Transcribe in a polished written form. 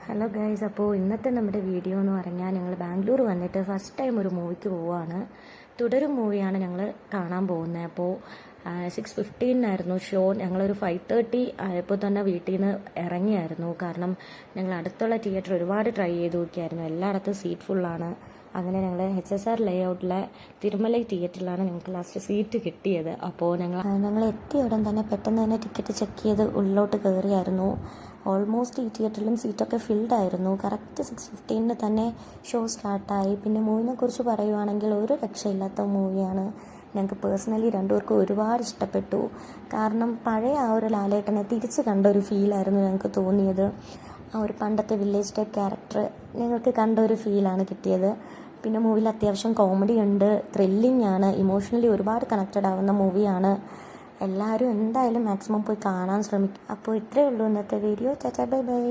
Hello guys, അപ്പോൾ ഇന്നത്തെ നമ്മുടെ വീഡിയോ എന്ന് പറഞ്ഞാൽ ഞങ്ങൾ ബാംഗ്ലൂർ വന്നിട്ട് ഫസ്റ്റ് ടൈം ഒരു മൂവിക്ക് പോവുകയാണ്. തുടരും മൂവിയാണ് ഞങ്ങൾ കാണാൻ പോകുന്നത്. അപ്പോൾ 6:15 ഷോ. ഞങ്ങളൊരു 5:30 ആയപ്പോൾ തന്നെ വീട്ടിൽ നിന്ന് ഇറങ്ങിയായിരുന്നു. കാരണം ഞങ്ങൾ അടുത്തുള്ള തിയേറ്റർ ഒരുപാട് ട്രൈ ചെയ്ത് നോക്കിയായിരുന്നു, എല്ലായിടത്തും സീറ്റ് ഫുള്ളാണ്. അങ്ങനെ ഞങ്ങൾ HSR ലേഔട്ടിലെ തിരുമലൈ തിയേറ്ററിലാണ് ഞങ്ങൾക്ക് ലാസ്റ്റ് സീറ്റ് കിട്ടിയത്. അപ്പോൾ ഞങ്ങൾ എത്തിയ ഉടൻ തന്നെ പെട്ടെന്ന് തന്നെ ടിക്കറ്റ് ചെക്ക് ചെയ്ത് ഉള്ളിലോട്ട് കയറിയായിരുന്നു. ഓൾമോസ്റ്റ് ഈ തിയേറ്ററിലും സീറ്റൊക്കെ ഫിൽഡ് ആയിരുന്നു. കറക്റ്റ് 6:15 തന്നെ ഷോ സ്റ്റാർട്ടായി. പിന്നെ മൂവിനെ കുറിച്ച് പറയുവാണെങ്കിൽ ഒരു രക്ഷയില്ലാത്ത മൂവിയാണ്. ഞങ്ങൾക്ക് പേഴ്സണലി രണ്ടുപേർക്കും ഒരുപാട് ഇഷ്ടപ്പെട്ടു. കാരണം പഴയ ആ ഒരു ലാലേട്ടനെ തിരിച്ച് കണ്ട ഒരു ഫീലായിരുന്നു ഞങ്ങൾക്ക് തോന്നിയത്. ആ ഒരു പണ്ടത്തെ വില്ലേജ് ടൈപ്പ് ക്യാരക്ടർ ഞങ്ങൾക്ക് കണ്ട ഒരു ഫീലാണ് കിട്ടിയത്. പിന്നെ മൂവിയിൽ അത്യാവശ്യം കോമഡി ഉണ്ട്, ത്രില്ലിംഗ് ആണ്, ഇമോഷണലി ഒരുപാട് കണക്റ്റഡ് ആവുന്ന മൂവിയാണ്. എല്ലാവരും എന്തായാലും മാക്സിമം പോയി കാണാൻ ശ്രമിക്കും. അപ്പോൾ ഇത്രയേ ഉള്ളൂ ഇന്നത്തെ വീഡിയോ. Tata, bye bye.